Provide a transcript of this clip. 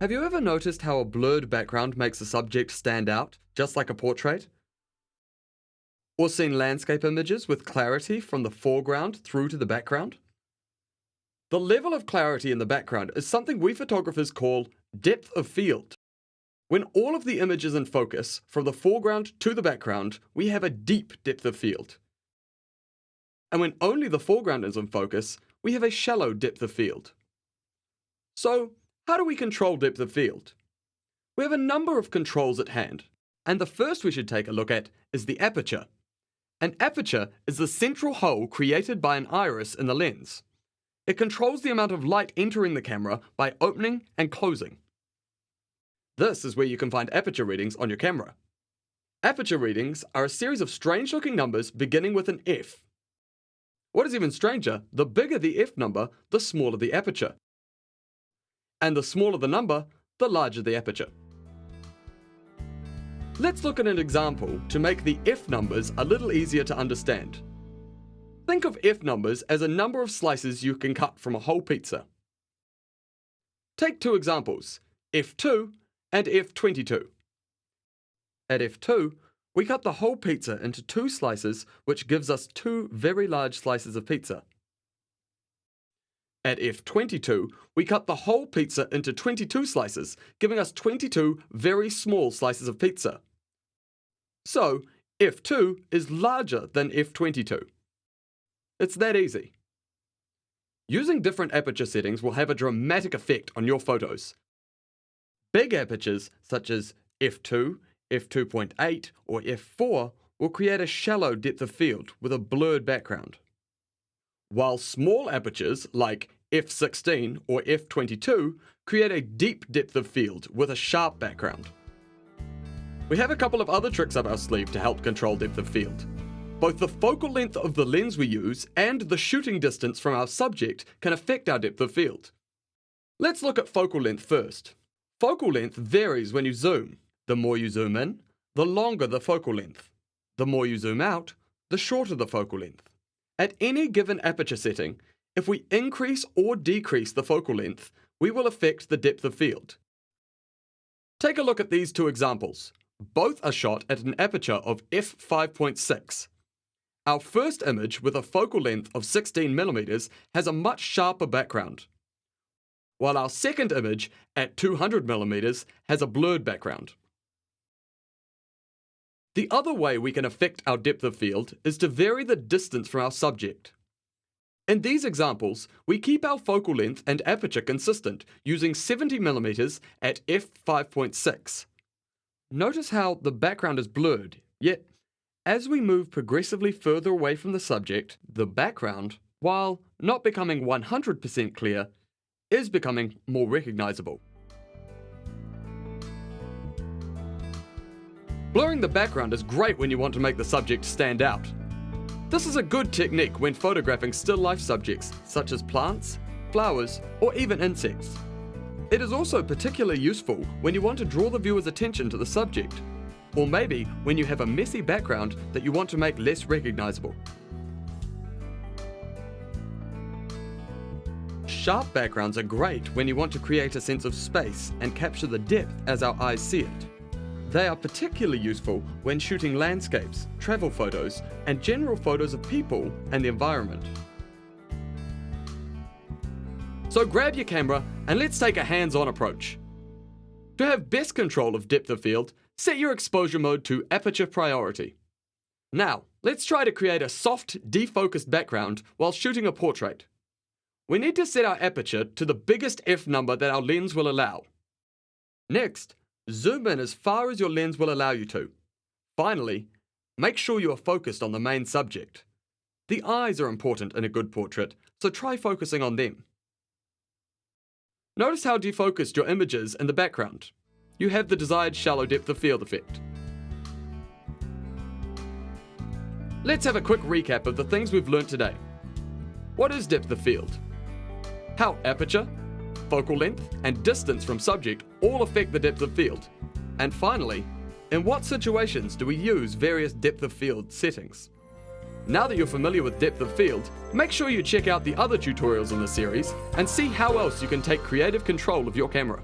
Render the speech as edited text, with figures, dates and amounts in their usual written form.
Have you ever noticed how a blurred background makes a subject stand out, just like a portrait? Or seen landscape images with clarity from the foreground through to the background? The level of clarity in the background is something we photographers call depth of field. When all of the image is in focus, from the foreground to the background, we have a deep depth of field. And when only the foreground is in focus, we have a shallow depth of field. So, how do we control depth of field? We have a number of controls at hand, and the first we should take a look at is the aperture. An aperture is the central hole created by an iris in the lens. It controls the amount of light entering the camera by opening and closing. This is where you can find aperture readings on your camera. Aperture readings are a series of strange-looking numbers beginning with an F. What is even stranger, the bigger the F number, the smaller the aperture. And the smaller the number, the larger the aperture. Let's look at an example to make the F numbers a little easier to understand. Think of F numbers as a number of slices you can cut from a whole pizza. Take two examples, F2 and F22. At F2, we cut the whole pizza into two slices, which gives us two very large slices of pizza. At F22, we cut the whole pizza into 22 slices, giving us 22 very small slices of pizza. So, F2 is larger than F22. It's that easy. Using different aperture settings will have a dramatic effect on your photos. Big apertures, such as f2, f2.8, or f4, will create a shallow depth of field with a blurred background. While small apertures, like f16 or f22, create a deep depth of field with a sharp background. We have a couple of other tricks up our sleeve to help control depth of field. Both the focal length of the lens we use and the shooting distance from our subject can affect our depth of field. Let's look at focal length first. Focal length varies when you zoom. The more you zoom in, the longer the focal length. The more you zoom out, the shorter the focal length. At any given aperture setting, if we increase or decrease the focal length, we will affect the depth of field. Take a look at these two examples. Both are shot at an aperture of f5.6. Our first image with a focal length of 16mm has a much sharper background, while our second image at 200mm has a blurred background. The other way we can affect our depth of field is to vary the distance from our subject. In these examples, we keep our focal length and aperture consistent using 70mm at f5.6. Notice how the background is blurred, yet as we move progressively further away from the subject, the background, while not becoming 100% clear, is becoming more recognizable. Blurring the background is great when you want to make the subject stand out. This is a good technique when photographing still life subjects such as plants, flowers, or even insects. It is also particularly useful when you want to draw the viewer's attention to the subject, or maybe when you have a messy background that you want to make less recognizable. Sharp backgrounds are great when you want to create a sense of space and capture the depth as our eyes see it. They are particularly useful when shooting landscapes, travel photos, and general photos of people and the environment. So grab your camera and let's take a hands-on approach. To have best control of depth of field, set your exposure mode to aperture priority. Now, let's try to create a soft, defocused background while shooting a portrait. We need to set our aperture to the biggest f number that our lens will allow. Next, zoom in as far as your lens will allow you to. Finally, make sure you are focused on the main subject. The eyes are important in a good portrait, so try focusing on them. Notice how defocused your image is in the background. You have the desired shallow depth of field effect. Let's have a quick recap of the things we've learnt today. What is depth of field? How aperture, focal length, and distance from subject all affect the depth of field. And finally, in what situations do we use various depth of field settings? Now that you're familiar with depth of field, make sure you check out the other tutorials in the series and see how else you can take creative control of your camera.